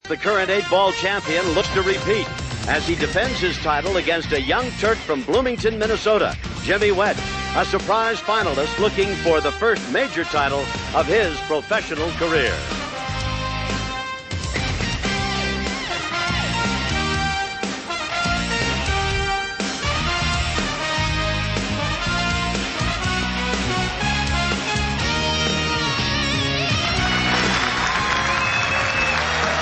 The current 8-ball champion looks to repeat as he defends his title against a young Turk from Bloomington, Minnesota, Jimmy Wedge, a surprise finalist looking for the first major title of his professional career.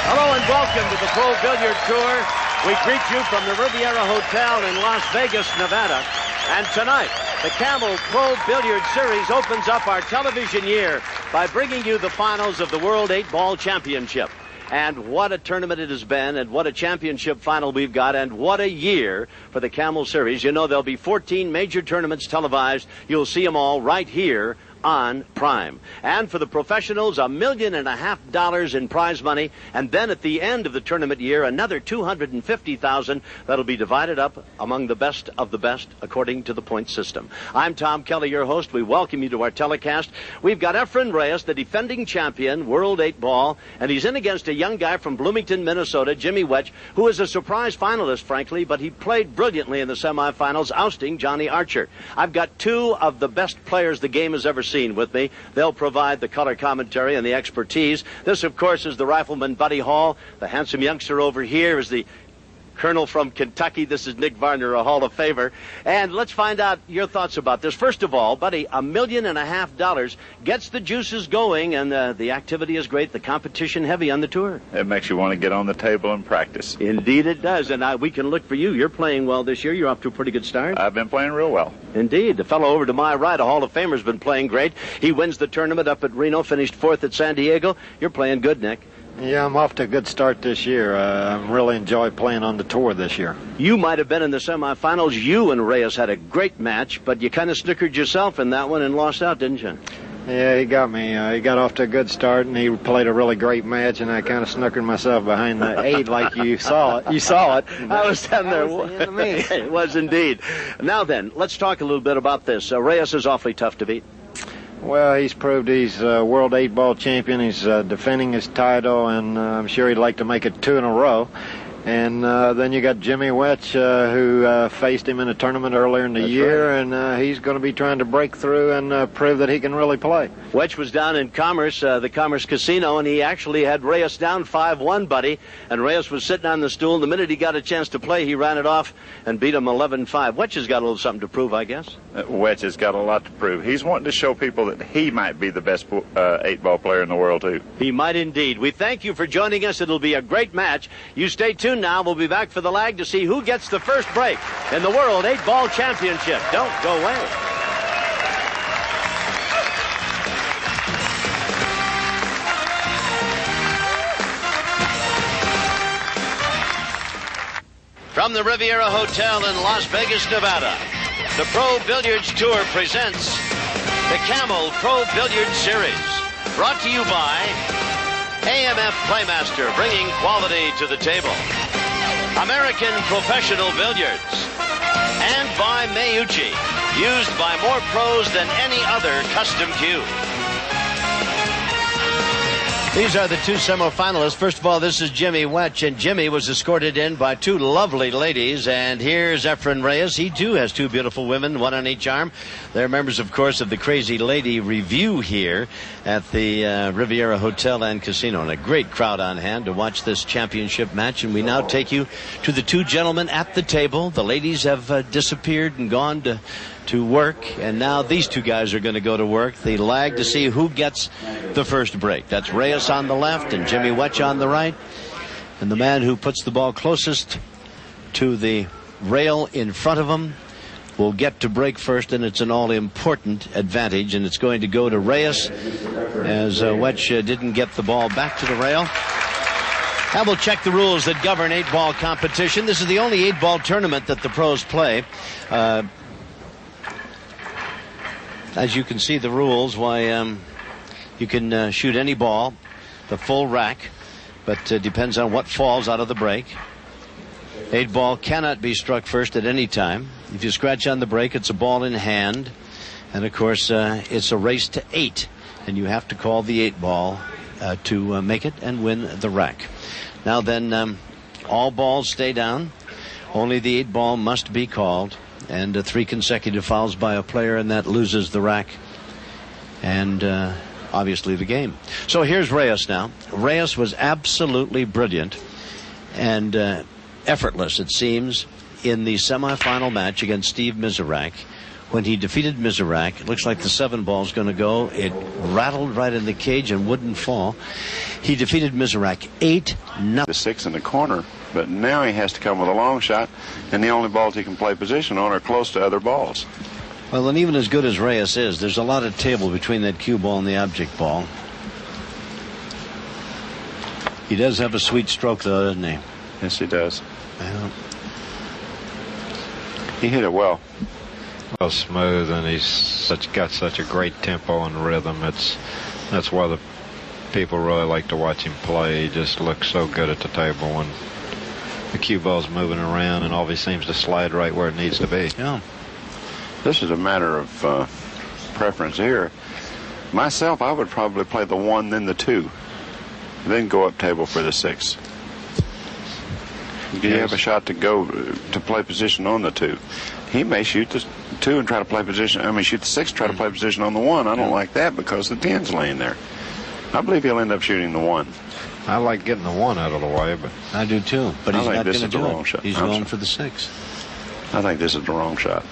Hello and welcome to the Pro Billiard Tour. We greet you from the Riviera Hotel in Las Vegas, Nevada. And tonight, the Camel Pro Billiard Series opens up our television year by bringing you the finals of the World 8-Ball Championship. And what a tournament it has been, and what a championship final we've got, and what a year for the Camel Series. You know, there'll be 14 major tournaments televised. You'll see them all right here on Prime. And for the professionals, $1.5 million in prize money, and then at the end of the tournament year, another $250,000 that'll be divided up among the best of the best according to the point system. I'm Tom Kelly, your host. We welcome you to our telecast. We've got Efren Reyes, the defending champion, World 8-Ball, and he's in against a young guy from Bloomington, Minnesota, Jimmy Wedge, who is a surprise finalist, frankly, but he played brilliantly in the semifinals, ousting Johnny Archer. I've got two of the best players the game has ever seen with me. They'll provide the color commentary and the expertise. This, of course, is the rifleman Buddy Hall. The handsome youngster over here is the Colonel from Kentucky. This is Nick Varner, a Hall of Famer. And let's find out your thoughts about this. First of all, Buddy, $1.5 million gets the juices going, and the activity is great. The competition heavy on the tour. It makes you want to get on the table and practice. Indeed it does. And we can look for you. You're playing well this year. You're off to a pretty good start. I've been playing real well. Indeed. The fellow over to my right, a Hall of Famer, has been playing great. He wins the tournament up at Reno, finished 4th at San Diego. You're playing good, Nick. Yeah, I'm off to a good start this year. I really enjoy playing on the tour this year. You might have been in the semifinals. You and Reyes had a great match, but you kind of snickered yourself in that one and lost out, didn't you? Yeah, he got me. He got off to a good start, and he played a really great match, and I kind of snookered myself behind the 8 like you saw it. You saw it. I was down there. It was indeed. Now then, let's talk a little bit about this. Reyes is awfully tough to beat. Well, he's proved he's World 8-Ball champion. He's defending his title, and I'm sure he'd like to make it 2 in a row. And then you got Jimmy Wedge, who faced him in a tournament earlier in the year, right. And he's going to be trying to break through and prove that he can really play. Wedge was down in Commerce, the Commerce Casino, and he actually had Reyes down 5-1, Buddy. And Reyes was sitting on the stool. The minute he got a chance to play, he ran it off and beat him 11-5. Wedge has got a little something to prove, I guess. Wedge has got a lot to prove. He's wanting to show people that he might be the best 8-ball player in the world, too. He might indeed. We thank you for joining us. It'll be a great match. You stay tuned now. We'll be back for the lag to see who gets the first break in the World 8-Ball Championship. Don't go away. From the Riviera Hotel in Las Vegas, Nevada, the Pro Billiards Tour presents the Camel Pro Billiard Series, brought to you by AMF Playmaster, bringing quality to the table, American Professional Billiards, and by Mayuchi, used by more pros than any other custom cue. These are the two semifinalists. First of all, this is Jimmy Wedge, and Jimmy was escorted in by two lovely ladies. And here's Efren Reyes. He, too, has two beautiful women, one on each arm. They're members, of course, of the Crazy Lady Review here at the Riviera Hotel and Casino. And a great crowd on hand to watch this championship match. And we now take you to the two gentlemen at the table. The ladies have disappeared and gone to work, and now these two guys are going to go to work. The lag to see who gets the first break. That's Reyes on the left and Jimmy Wedge on the right. And the man who puts the ball closest to the rail in front of him will get to break first, and it's an all-important advantage, and it's going to go to Reyes as Wedge didn't get the ball back to the rail. And we'll check the rules that govern 8-ball competition. This is the only 8-ball tournament that the pros play. As you can see the rules, you can shoot any ball, the full rack, but depends on what falls out of the break. 8-ball cannot be struck first at any time. If you scratch on the break, it's a ball in hand. And, of course, it's a race to 8, and you have to call the 8-ball to make it and win the rack. Now then, all balls stay down. Only the 8 ball must be called. And 3 consecutive fouls by a player, and that loses the rack. And obviously the game. So here's Reyes now. Reyes was absolutely brilliant and effortless, it seems, in the semifinal match against Steve Miserak. When he defeated Miserak, it looks like the 7 ball's going to go. It rattled right in the cage and wouldn't fall. He defeated Miserak 8-0. The 6 in the corner, but now he has to come with a long shot, and the only balls he can play position on are close to other balls. Well, and even as good as Reyes is, there's a lot of table between that cue ball and the object ball. He does have a sweet stroke, though, doesn't he? Yes, he does. Yeah. He hit it well. Well, smooth, and he's got such a great tempo and rhythm. That's why the people really like to watch him play. He just looks so good at the table when the cue ball's moving around, and always seems to slide right where it needs to be. Yeah. This is a matter of preference here. Myself, I would probably play the 1, then the 2, then go up table for the 6. Do you have a shot to go to play position on the 2? He may shoot the 2 and try to play position. I mean, shoot the 6, try to play position on the 1. I don't like that because the 10's laying there. I believe he'll end up shooting the 1. I like getting the 1 out of the way, but I do too. But he's not going to do it. Shot. He's going for the 6. I think this is the wrong shot.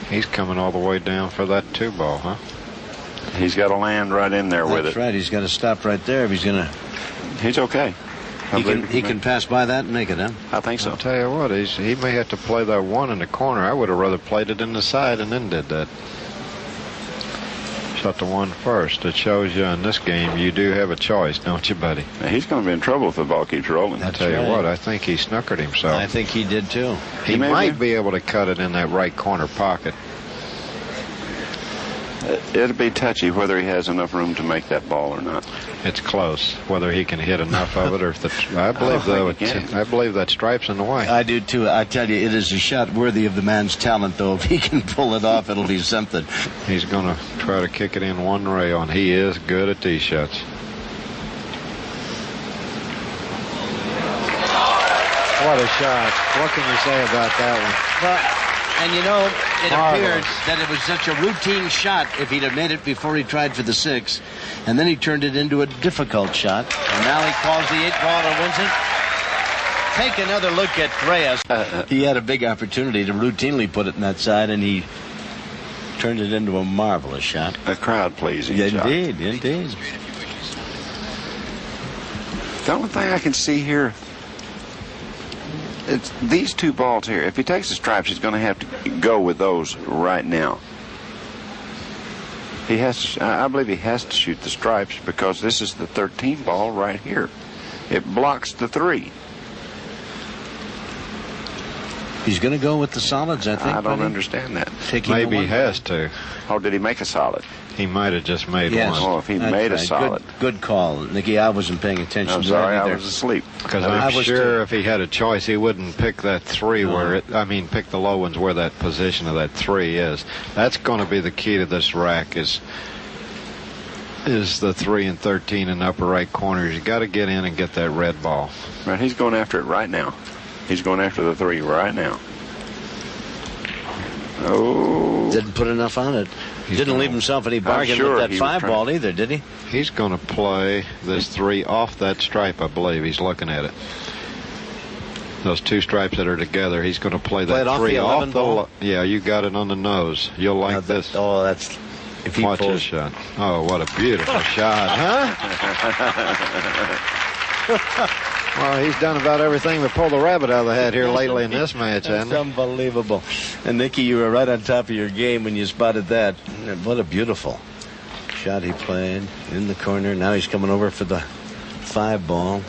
he's coming all the way down for that 2 ball, huh? He's got to land right in there with it. That's right. He's got to stop right there if he's going to. He's okay. He can pass by that and make it, huh? I think so. I'll tell you what, he may have to play that 1 in the corner. I would have rather played it in the side and then did that. Shot the 1 first. It shows you in this game you do have a choice, don't you, buddy? Now, he's going to be in trouble if the ball keeps rolling. I'll tell you what, I think he snookered himself. I think he did too. He might be able to cut it in that right corner pocket. It'll be touchy whether he has enough room to make that ball or not. It's close. Whether he can hit enough of it, or if I believe that stripe's in the way. I do too. I tell you, it is a shot worthy of the man's talent, though. If he can pull it off, it'll be something. He's going to try to kick it in one rail, and he is good at these shots. What a shot! What can you say about that one? Well, and you know, it appeared that it was such a routine shot if he'd have made it before he tried for the 6. And then he turned it into a difficult shot. And now he calls the 8 ball and wins it. Take another look at Reyes. He had a big opportunity to routinely put it in that side, and he turned it into a marvelous shot. A crowd-pleasing shot. Indeed. The only thing I can see here, it's these 2 balls here. If he takes the stripes, he's going to have to go with those right now. He has to, I believe he has to shoot the stripes because this is the 13 ball right here. It blocks the 3. He's going to go with the solids, I think. I don't understand that. Maybe he has to. Oh, did he make a solid? He might have just made one. Oh, if he made a solid. Good call, Nicky. I wasn't paying attention. I'm to sorry, that I was asleep. Because I'm sure if he had a choice, he wouldn't pick that 3 where it. Pick the low ones where that position of that 3 is. That's going to be the key to this rack. Is the 3 and 13 in the upper right corners. You got to get in and get that red ball. Right, he's going after it right now. He's going after the 3 right now. Oh. Didn't put enough on it. He didn't leave himself any bargain with that 5 ball either, did he? He's going to play this 3 off that stripe, I believe. He's looking at it. Those 2 stripes that are together, he's going to play that 3 off the. Yeah, you got it on the nose. You'll like this. Oh, that's. If he Watch pulls. this shot. Oh, what a beautiful shot, huh? Well, he's done about everything to pull the rabbit out of the hat here lately in this match, hasn't he? Unbelievable. And Nicky, you were right on top of your game when you spotted that. What a beautiful shot he played in the corner. Now he's coming over for the 5 ball.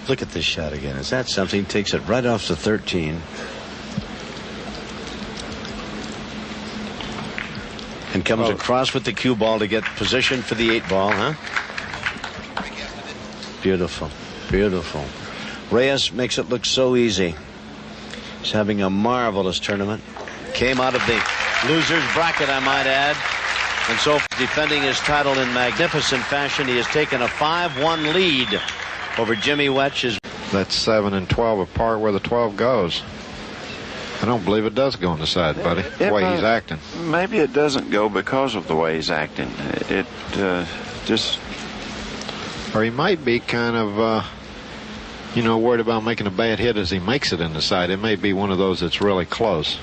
Look at this shot again. Is that something? Takes it right off the 13. And comes across with the cue ball to get position for the 8 ball, huh? Beautiful. Reyes makes it look so easy. He's having a marvelous tournament. Came out of the loser's bracket, I might add. And so, defending his title in magnificent fashion, he has taken a 5-1 lead over Jimmy Wetch. That's 7 and 12 apart where the 12 goes. I don't believe it does go on the side, buddy, the way he's acting. Maybe it doesn't go because of the way he's acting. It just... Or he might be kind of, worried about making a bad hit as he makes it in the side. It may be one of those that's really close.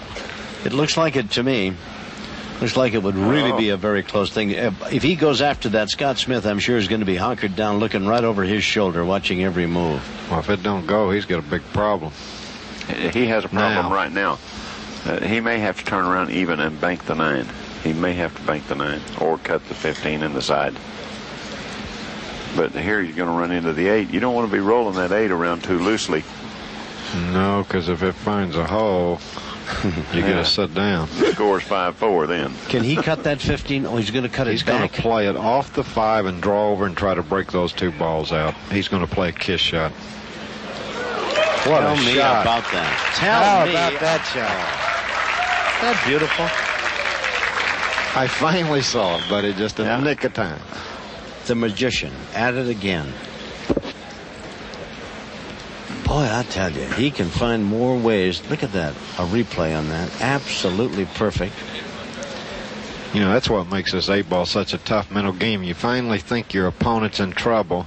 It looks like it to me. Looks like it would really be a very close thing. If he goes after that, Scott Smith, I'm sure, is going to be hunkered down, looking right over his shoulder, watching every move. Well, if it don't go, he's got a big problem. He has a problem right now. He may have to turn around even and bank the 9. He may have to bank the 9 or cut the 15 in the side. But here you're going to run into the 8. You don't want to be rolling that 8 around too loosely. No, because if it finds a hole, you got to sit down. The score's 5-4 then. Can he cut that 15? Oh, he's going to cut it back. He's going to play it off the 5 and draw over and try to break those 2 balls out. He's going to play a kiss shot. What Tell a me shot. about that. How me about that shot? Isn't that beautiful? I finally saw it, buddy, just in the nick of time. The magician at it again. Boy, I tell you, he can find more ways. Look at that, a replay on that. Absolutely perfect. You know, that's what makes this 8-ball such a tough mental game. You finally think your opponent's in trouble,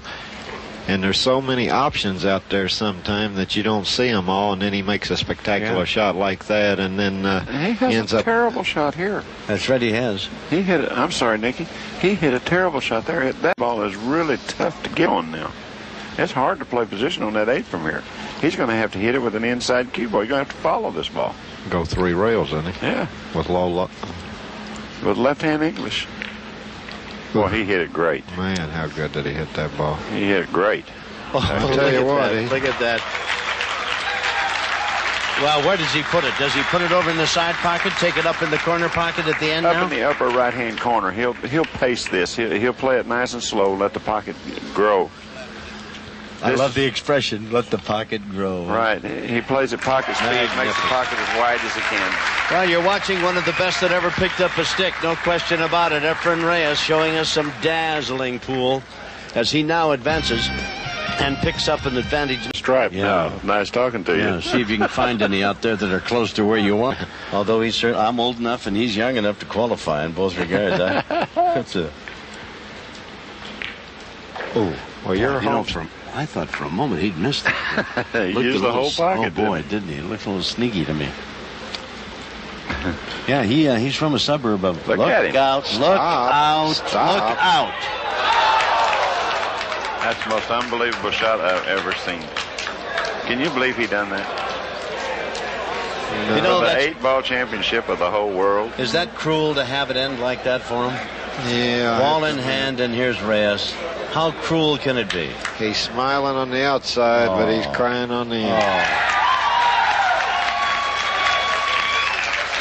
and there's so many options out there sometimes that you don't see them all, and then he makes a spectacular shot like that, and then he has ends a up terrible shot here. That's right, he has. He hit it. I'm sorry, Nicky. He hit a terrible shot there. That ball is really tough to get on now. It's hard to play position on that 8 from here. He's going to have to hit it with an inside cue ball. You're going to have to follow this ball. go 3 rails, isn't he? Yeah. With low luck. With left-hand English. Well, he hit it great. Man, how good did he hit that ball? He hit it great. I'll tell you what. Look at that. Well, where does he put it? Does he put it over in the side pocket, take it up in the corner pocket at the end up now? in the upper right-hand corner. He'll pace this. He'll play it nice and slow, let the pocket grow. I love the expression, let the pocket grow. Right. He plays at pocket speed, makes the pocket as wide as he can. Well, you're watching one of the best that ever picked up a stick, no question about it. Efren Reyes showing us some dazzling pool as he now advances and picks up an advantage. Stripe. Yeah. Nice talking to you. Yeah, see if you can find any out there that are close to where you want. Although I'm old enough and he's young enough to qualify in both regards. That's a... Oh, well, you're home. I thought for a moment he'd missed it. He used the whole pocket. Oh boy, didn't he? It looked a little sneaky to me. Yeah, he's from a suburb of. Look at him. Look out! That's the most unbelievable shot I've ever seen. Can you believe he done that? You know, the 8-ball championship of the whole world. Is that cruel to have it end like that for him? Yeah. Ball in hand, and here's Reyes. How cruel can it be? He's smiling on the outside, but he's crying on the end.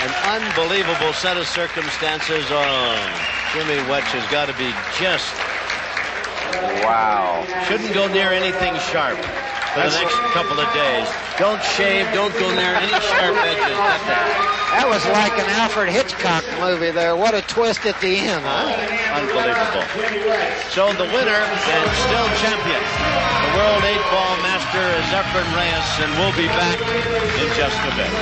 An unbelievable set of circumstances. Jimmy Wetch has got to be just... Wow. Shouldn't go near anything sharp for the next couple of days. Don't shave. Don't go near any sharp edges. That was like an Alfred Hitchcock movie there. What a twist at the end, huh? Unbelievable. So the winner and still champion, the World 8-Ball Master, is Efren Reyes, and we'll be back in just a bit.